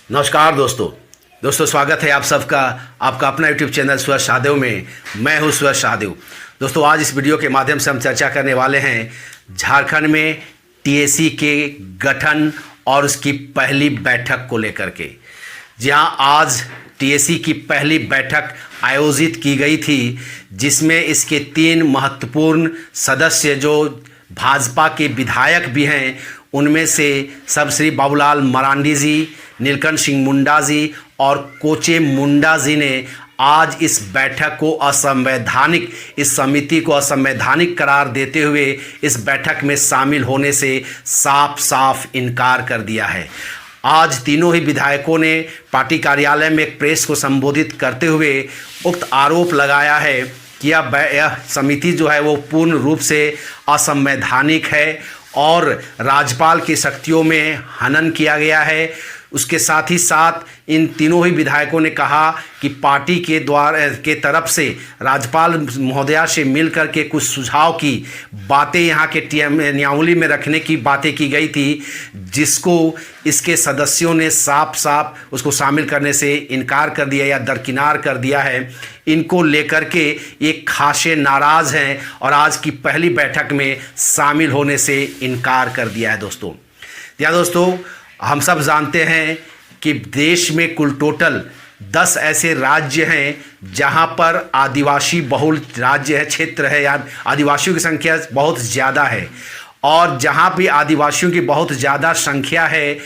नमस्कार दोस्तों स्वागत है आप सबका आपका अपना यूट्यूब चैनल सुरेश शाहदेव में। मैं हूं सुरेश शाहदेव। दोस्तों आज इस वीडियो के माध्यम से हम चर्चा करने वाले हैं झारखंड में टीएसी के गठन और उसकी पहली बैठक को लेकर के। जहां आज टीएसी की पहली बैठक आयोजित की गई थी, जिसमें इसके 3 महत्वपूर्ण सदस्य जो भाजपा के विधायक भी हैं, उनमें से सब श्री बाबूलाल मरांडी जी, नीलकंठ सिंह मुंडा जी और कोचे मुंडा जी ने आज इस बैठक को असंवैधानिक, इस समिति को असंवैधानिक करार देते हुए इस बैठक में शामिल होने से साफ साफ इनकार कर दिया है। आज तीनों ही विधायकों ने पार्टी कार्यालय में एक प्रेस को संबोधित करते हुए उक्त आरोप लगाया है कि यह समिति जो है वो पूर्ण रूप से असंवैधानिक है और राज्यपाल की शक्तियों में हनन किया गया है। उसके साथ ही साथ इन तीनों ही विधायकों ने कहा कि पार्टी के द्वारा के तरफ से राज्यपाल महोदया से मिलकर के कुछ सुझाव की बातें यहाँ के नियमावली में रखने की बातें की गई थी, जिसको इसके सदस्यों ने साफ साफ उसको शामिल करने से इनकार कर दिया या दरकिनार कर दिया है। इनको लेकर के ये खासे नाराज़ हैं और आज की पहली बैठक में शामिल होने से इनकार कर दिया है। दोस्तों हम सब जानते हैं कि देश में कुल टोटल 10 ऐसे राज्य हैं जहां पर आदिवासी बहुल राज्य है, क्षेत्र है, या आदिवासियों की संख्या बहुत ज़्यादा है। और जहां भी आदिवासियों की बहुत ज़्यादा संख्या है,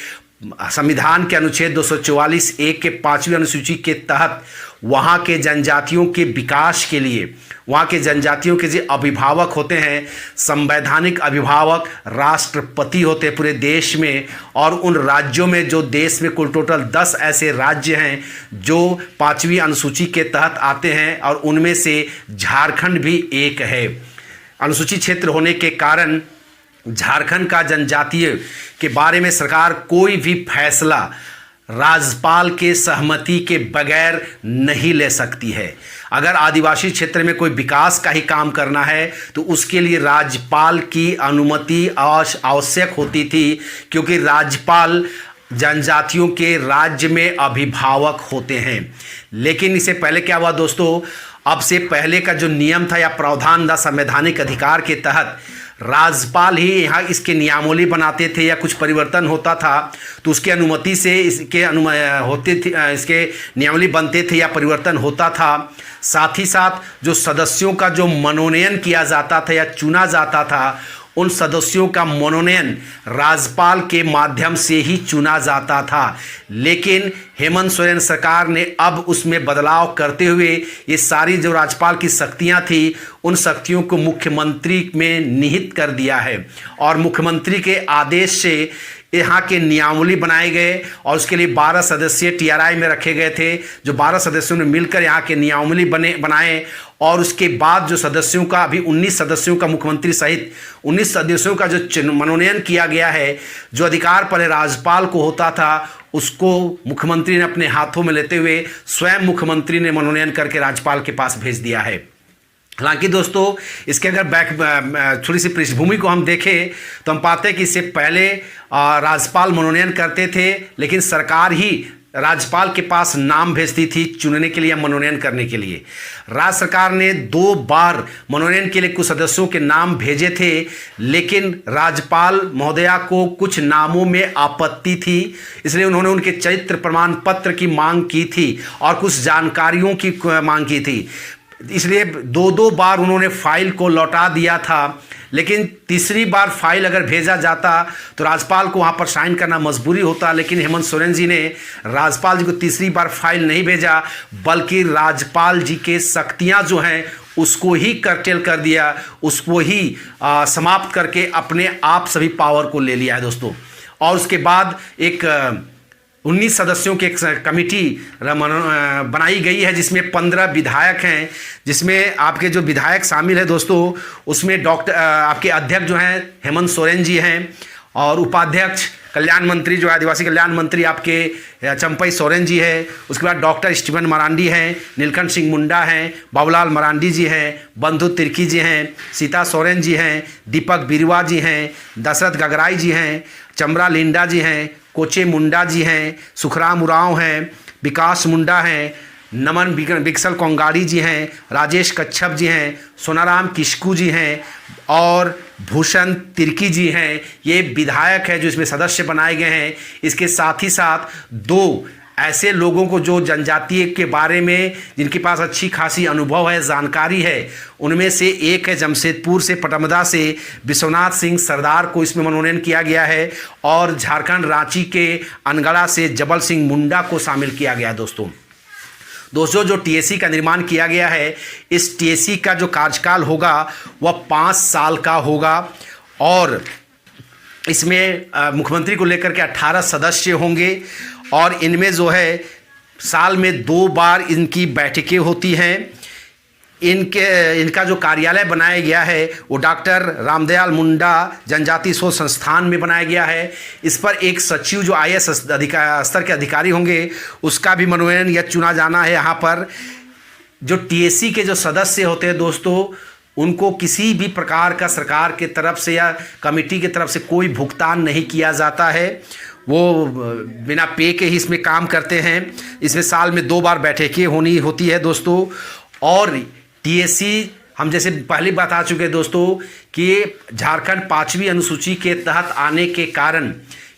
संविधान के अनुच्छेद 244(1) के 5वीं अनुसूची के तहत वहाँ के जनजातियों के विकास के लिए, वहाँ के जनजातियों के जो अभिभावक होते हैं, संवैधानिक अभिभावक राष्ट्रपति होते हैं पूरे देश में। और उन राज्यों में जो देश में कुल टोटल 10 ऐसे राज्य हैं जो 5वीं अनुसूची के तहत आते हैं, और उनमें से झारखंड भी एक है। अनुसूचित क्षेत्र होने के कारण झारखंड का जनजातीय के बारे में सरकार कोई भी फैसला राज्यपाल के सहमति के बगैर नहीं ले सकती है। अगर आदिवासी क्षेत्र में कोई विकास का ही काम करना है तो उसके लिए राज्यपाल की अनुमति आवश्यक होती थी, क्योंकि राज्यपाल जनजातियों के राज्य में अभिभावक होते हैं। लेकिन इससे पहले क्या हुआ दोस्तों, अब से पहले का जो नियम था या प्रावधान था संवैधानिक अधिकार के तहत, राज्यपाल ही यहाँ इसके नियमावली बनाते थे या कुछ परिवर्तन होता था तो उसकी अनुमति से इसके इसके नियमावली बनते थे या परिवर्तन होता था। साथ ही साथ जो सदस्यों का जो मनोनयन किया जाता था या चुना जाता था, उन सदस्यों का मनोनयन राज्यपाल के माध्यम से ही चुना जाता था। लेकिन हेमंत सोरेन सरकार ने अब उसमें बदलाव करते हुए ये सारी जो राज्यपाल की शक्तियां थी, उन शक्तियों को मुख्यमंत्री में निहित कर दिया है। और मुख्यमंत्री के आदेश से यहाँ के नियमावली बनाए गए और उसके लिए 12 सदस्य टीआरआई में रखे गए थे, जो 12 सदस्यों ने मिलकर यहाँ के नियमावली बनाए। और उसके बाद जो सदस्यों का अभी 19 सदस्यों का मुख्यमंत्री सहित 19 सदस्यों का जो मनोनयन किया गया है, जो अधिकार पहले राज्यपाल को होता था, उसको मुख्यमंत्री ने अपने हाथों में लेते हुए स्वयं मुख्यमंत्री ने मनोनयन करके राज्यपाल के पास भेज दिया है। हालांकि दोस्तों इसके अगर थोड़ी सी पृष्ठभूमि को हम देखें तो हम पाते हैं कि इससे पहले राज्यपाल मनोनयन करते थे, लेकिन सरकार ही राज्यपाल के पास नाम भेजती थी चुनने के लिए या मनोनयन करने के लिए। राज्य सरकार ने 2 बार मनोनयन के लिए कुछ सदस्यों के नाम भेजे थे, लेकिन राज्यपाल महोदया को कुछ नामों में आपत्ति थी, इसलिए उन्होंने उनके चरित्र प्रमाण पत्र की मांग की थी और कुछ जानकारियों की मांग की थी। इसलिए 2 बार उन्होंने फाइल को लौटा दिया था। लेकिन तीसरी बार फाइल अगर भेजा जाता तो राज्यपाल को वहाँ पर साइन करना मजबूरी होता, लेकिन हेमंत सोरेन जी ने राज्यपाल जी को तीसरी बार फाइल नहीं भेजा, बल्कि राज्यपाल जी के शक्तियाँ जो हैं उसको ही कर्टेल कर दिया, उसको ही समाप्त करके अपने आप सभी पावर को ले लिया है दोस्तों। और उसके बाद एक 19 सदस्यों की एक कमेटी बनाई गई है, जिसमें 15 विधायक हैं, जिसमें आपके जो विधायक शामिल है दोस्तों, उसमें आपके अध्यक्ष जो हैं हेमंत सोरेन जी हैं, और उपाध्यक्ष कल्याण मंत्री जो आदिवासी कल्याण मंत्री आपके चंपई सोरेन जी है। उसके बाद डॉक्टर स्टीफन मरांडी हैं, नीलकंठ सिंह मुंडा हैं, बाबूलाल मरांडी जी हैं, बंधु तिर्की जी हैं, सीता सोरेन जी हैं, दीपक बिरुवा जी हैं, दशरथ गगराई जी हैं, चमरा लिंडा जी हैं, कोचे मुंडा जी हैं, सुखराम उरांव हैं, विकास मुंडा हैं, नमन बिक्सल कोंगाड़ी जी हैं, राजेश कच्छप जी हैं, सोनाराम किस्कू जी हैं और भूषण तिर्की जी हैं। ये विधायक है जो इसमें सदस्य बनाए गए हैं। इसके साथ ही साथ 2 ऐसे लोगों को जो जनजातीय के बारे में जिनके पास अच्छी खासी अनुभव है, जानकारी है, उनमें से एक है जमशेदपुर से, पटमदा से विश्वनाथ सिंह सरदार को इसमें मनोनयन किया गया है और झारखंड रांची के अनगढ़ा से जबल सिंह मुंडा को शामिल किया गया। दोस्तों जो टीएसी का निर्माण किया गया है, इस टीएसी का जो कार्यकाल होगा वह 5 साल का होगा और इसमें मुख्यमंत्री को लेकर के 18 सदस्य होंगे और इनमें जो है साल में 2 बार इनकी बैठकें होती हैं। इनका जो कार्यालय बनाया गया है वो डॉक्टर रामदयाल मुंडा जनजाति शोध संस्थान में बनाया गया है। इस पर एक सचिव जो IAS स्तर के अधिकारी होंगे उसका भी मनोनयन या चुना जाना है। यहाँ पर जो टीएसी के जो सदस्य होते हैं दोस्तों, उनको किसी भी प्रकार का सरकार के तरफ से या कमेटी की तरफ से कोई भुगतान नहीं किया जाता है। वो बिना पे के ही इसमें काम करते हैं। इसमें साल में 2 बार बैठकें होती है दोस्तों। और टीएसी हम जैसे पहले बता चुके हैं दोस्तों कि झारखंड 5वीं अनुसूची के तहत आने के कारण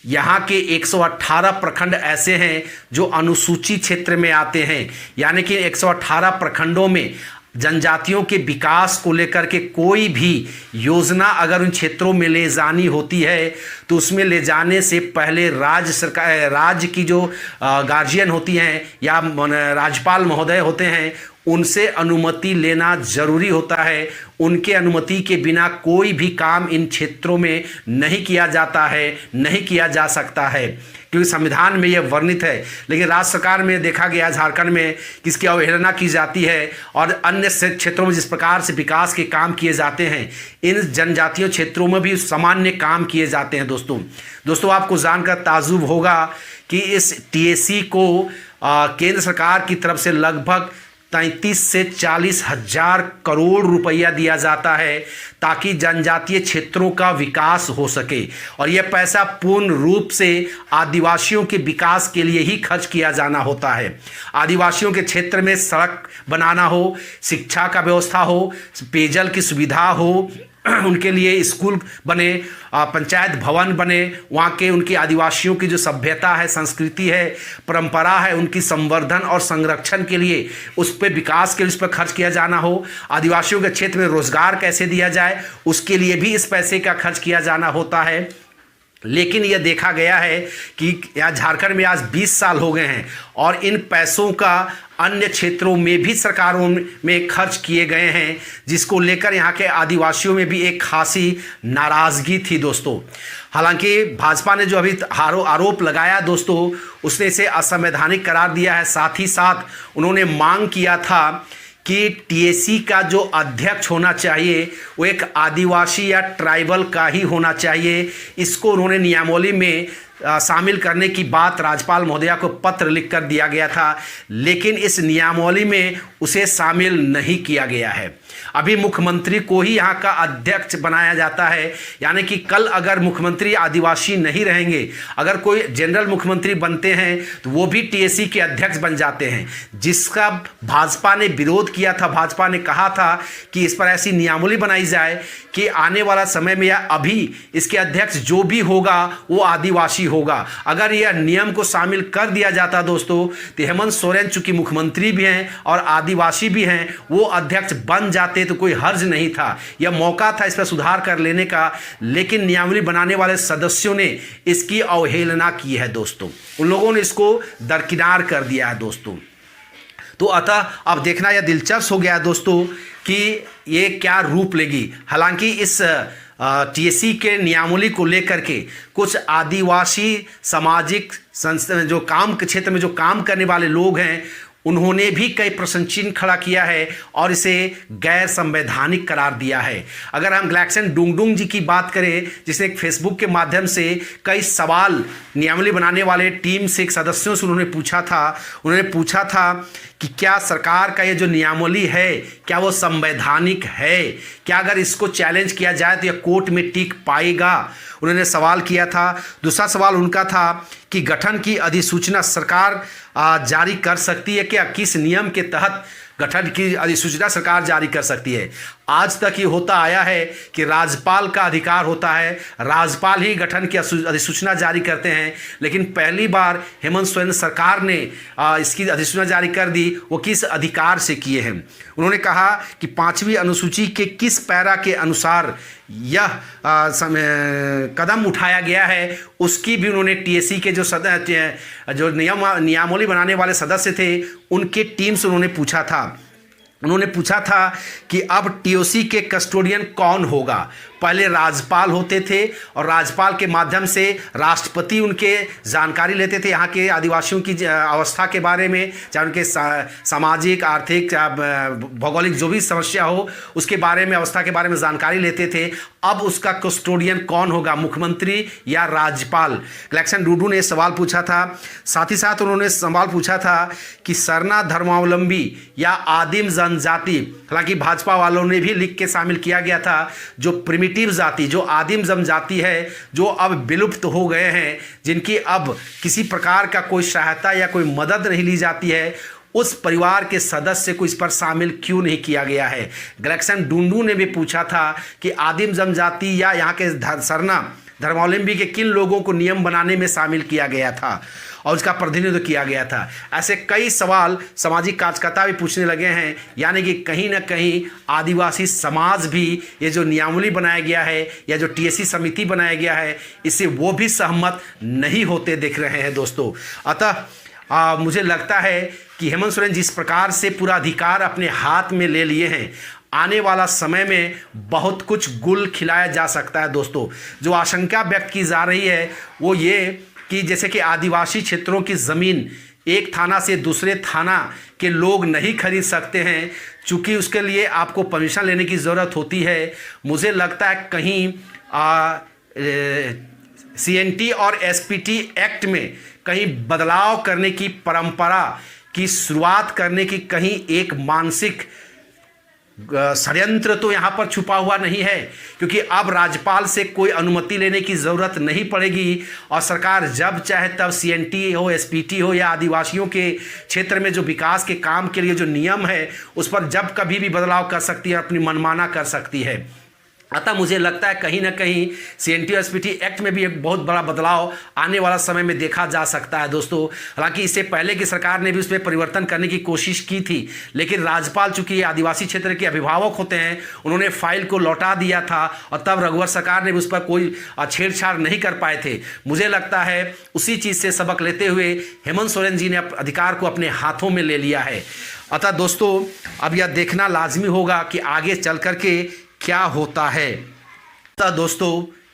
यहाँ के 118 प्रखंड ऐसे हैं जो अनुसूची क्षेत्र में आते हैं। यानी कि 118 प्रखंडों में जनजातियों के विकास को लेकर के कोई भी योजना अगर उन क्षेत्रों में ले जानी होती है तो उसमें ले जाने से पहले राज्य की जो गार्जियन होती हैं या राज्यपाल महोदय होते हैं, उनसे अनुमति लेना जरूरी होता है। उनके अनुमति के बिना कोई भी काम इन क्षेत्रों में नहीं किया जाता है, नहीं किया जा सकता है, क्योंकि संविधान में यह वर्णित है। लेकिन राज्य सरकार में देखा गया झारखंड में किसकी अवहेलना की जाती है और अन्य क्षेत्रों में जिस प्रकार से विकास के काम किए जाते हैं, इन जनजातीय क्षेत्रों में भी सामान्य काम किए जाते हैं। दोस्तों आपको जानकर ताज्जुब होगा कि इस टीएसी को केंद्र सरकार की तरफ से लगभग 33 से 40 हजार करोड़ रुपया दिया जाता है ताकि जनजातीय क्षेत्रों का विकास हो सके। और यह पैसा पूर्ण रूप से आदिवासियों के विकास के लिए ही खर्च किया जाना होता है। आदिवासियों के क्षेत्र में सड़क बनाना हो, शिक्षा का व्यवस्था हो, पेयजल की सुविधा हो, उनके लिए स्कूल बने, पंचायत भवन बने, वहाँ के उनके आदिवासियों की जो सभ्यता है, संस्कृति है, परंपरा है, उनकी संवर्धन और संरक्षण के लिए उस पर विकास के लिए उस पर खर्च किया जाना हो। आदिवासियों के क्षेत्र में रोजगार कैसे दिया जाए उसके लिए भी इस पैसे का खर्च किया जाना होता है। लेकिन यह देखा गया है कि यहाँ झारखंड में आज 20 साल हो गए हैं और इन पैसों का अन्य क्षेत्रों में भी सरकारों में खर्च किए गए हैं, जिसको लेकर यहाँ के आदिवासियों में भी एक खासी नाराज़गी थी दोस्तों। हालांकि भाजपा ने जो अभी आरोप लगाया दोस्तों, उसने इसे असंवैधानिक करार दिया है। साथ ही साथ उन्होंने मांग किया था कि टीएसी का जो अध्यक्ष होना चाहिए वो एक आदिवासी या ट्राइबल का ही होना चाहिए। इसको उन्होंने नियमावली में शामिल करने की बात राज्यपाल महोदया को पत्र लिखकर दिया गया था, लेकिन इस नियमावली में उसे शामिल नहीं किया गया है। अभी मुख्यमंत्री को ही यहाँ का अध्यक्ष बनाया जाता है। यानी कि कल अगर मुख्यमंत्री आदिवासी नहीं रहेंगे, अगर कोई जनरल मुख्यमंत्री बनते हैं तो वो भी टीएसी के अध्यक्ष बन जाते हैं, जिसका भाजपा ने विरोध किया था। भाजपा ने कहा था कि इस पर ऐसी नियमावली बनाई जाए कि आने वाला समय में या अभी इसके अध्यक्ष जो भी होगा वो आदिवासी होगा। अगर यह नियम को शामिल कर दिया जाता दोस्तों तो हेमंत सोरेन चूंकि मुख्यमंत्री भी हैं और आदिवासी भी हैं, वो अध्यक्ष बन जाते तो कोई हर्ज नहीं था। यह मौका था इस पर सुधार कर लेने का, लेकिन नियमावली बनाने वाले सदस्यों ने इसकी अवहेलना की है दोस्तों। उन लोगों ने इसको दरकिनार कर दिया है दोस्तों। तो अतः अब देखना यह दिलचस्प हो गया दोस्तों कि ये क्या रूप लेगी। हालांकि इस टीएसी के नियमावली को लेकर के कुछ आदिवासी सामाजिक संस्था जो काम के क्षेत्र में जो काम करने वाले लोग हैं उन्होंने भी कई प्रश्न चिन्ह खड़ा किया है और इसे गैर संवैधानिक करार दिया है। अगर हम ग्लैक्सन डुंगडुंग जी की बात करें, जिसने एक फेसबुक के माध्यम से कई सवाल नियमावली बनाने वाले टीम से एक सदस्यों से उन्होंने पूछा था कि क्या सरकार का ये जो नियमावली है क्या वो संवैधानिक है, क्या अगर इसको चैलेंज किया जाए तो यह कोर्ट में टिक पाएगा, उन्होंने सवाल किया था। दूसरा सवाल उनका था कि गठन की अधिसूचना सरकार जारी कर सकती है क्या, किस नियम के तहत गठन की अधिसूचना सरकार जारी कर सकती है। आज तक ये होता आया है कि राज्यपाल का अधिकार होता है, राज्यपाल ही गठन की अधिसूचना जारी करते हैं, लेकिन पहली बार हेमंत सोरेन सरकार ने इसकी अधिसूचना जारी कर दी, वो किस अधिकार से किए हैं। उन्होंने कहा कि 5वीं अनुसूची के किस पैरा के अनुसार यह कदम उठाया गया है, उसकी भी उन्होंने टीएसी के जो नियमावली बनाने वाले सदस्य थे उनके टीम से उन्होंने पूछा था कि अब टीओसी के कस्टोडियन कौन होगा। पहले राज्यपाल होते थे और राज्यपाल के माध्यम से राष्ट्रपति उनके जानकारी लेते थे यहाँ के आदिवासियों की अवस्था के बारे में, चाहे उनके सामाजिक आर्थिक भौगोलिक जो भी समस्या हो उसके बारे में, अवस्था के बारे में जानकारी लेते थे। अब उसका कस्टोडियन कौन होगा, मुख्यमंत्री या राज्यपाल। ग्लैक्सन डुंगडुंग ने सवाल पूछा था। साथ ही साथ उन्होंने सवाल पूछा था कि सरना धर्मावलंबी या आदिम जनजाति, हालांकि भाजपा वालों ने भी लिख के शामिल किया गया था, जो प्रिमिटिव जाति, जो आदिम जनजाति है, जो अब विलुप्त हो गए हैं, जिनकी अब किसी प्रकार का कोई सहायता या कोई मदद नहीं ली जाती है, उस परिवार के सदस्य को इस पर शामिल क्यों नहीं किया गया है। ग्लैक्सन डुंगडुंग ने भी पूछा था कि आदिम जनजाति या यहाँ के सरना धर्मावलंबी के किन लोगों को नियम बनाने में शामिल किया गया था और उसका प्रतिनिधित्व किया गया था। ऐसे कई सवाल सामाजिक कार्यकर्ता भी पूछने लगे हैं, यानी कि कहीं ना कहीं आदिवासी समाज भी ये जो नियमावली बनाया गया है या जो टीएसी समिति बनाया गया है इससे वो भी सहमत नहीं होते दिख रहे हैं दोस्तों। अतः मुझे लगता है कि हेमंत सोरेन जिस प्रकार से पूरा अधिकार अपने हाथ में ले लिए हैं, आने वाला समय में बहुत कुछ गुल खिलाया जा सकता है दोस्तों। जो आशंका व्यक्त की जा रही है वो ये कि जैसे कि आदिवासी क्षेत्रों की ज़मीन एक थाना से दूसरे थाना के लोग नहीं खरीद सकते हैं, चूँकि उसके लिए आपको परमिशन लेने की ज़रूरत होती है। मुझे लगता है कहीं CNT और SPT एक्ट में कहीं बदलाव करने की परंपरा की शुरुआत करने की कहीं एक मानसिक षड्यंत्र तो यहाँ पर छुपा हुआ नहीं है, क्योंकि अब राज्यपाल से कोई अनुमति लेने की ज़रूरत नहीं पड़ेगी और सरकार जब चाहे तब CNT हो, SPT हो या आदिवासियों के क्षेत्र में जो विकास के काम के लिए जो नियम है उस पर जब कभी भी बदलाव कर सकती है, अपनी मनमाना कर सकती है। अतः मुझे लगता है कहीं ना कहीं CNT और SPT एक्ट में भी एक बहुत बड़ा बदलाव आने वाला समय में देखा जा सकता है दोस्तों। हालांकि इससे पहले की सरकार ने भी उसमें परिवर्तन करने की कोशिश की थी, लेकिन राज्यपाल चूंकि आदिवासी क्षेत्र के अभिभावक होते हैं, उन्होंने फाइल को लौटा दिया था और तब रघुवर सरकार ने भी उस पर कोई छेड़छाड़ नहीं कर पाए थे। मुझे लगता है उसी चीज़ से सबक लेते हुए हेमंत सोरेन जी ने अधिकार को अपने हाथों में ले लिया है। अतः दोस्तों अब यह देखना लाजमी होगा कि आगे चल करके क्या होता है। तो दोस्तों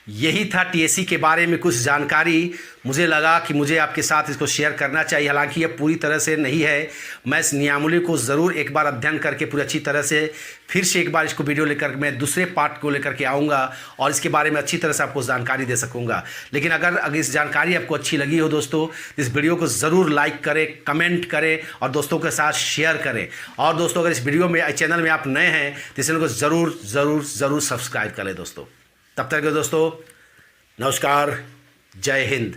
यही था टीएसी के बारे में कुछ जानकारी। मुझे लगा कि मुझे आपके साथ इसको शेयर करना चाहिए। हालांकि यह पूरी तरह से नहीं है, मैं इस नियमावली को ज़रूर एक बार अध्ययन करके पूरी अच्छी तरह से फिर से एक बार इसको वीडियो लेकर मैं दूसरे पार्ट को लेकर के आऊँगा और इसके बारे में अच्छी तरह से आपको जानकारी दे सकूँगा। लेकिन अगर इस जानकारी आपको अच्छी लगी हो दोस्तों, इस वीडियो को ज़रूर लाइक करें, कमेंट करें और दोस्तों के साथ शेयर करें। और दोस्तों अगर इस वीडियो में चैनल में आप नए हैं तो इस चैनल को ज़रूर सब्सक्राइब करें दोस्तों। तब तक के दोस्तों नमस्कार, जय हिंद।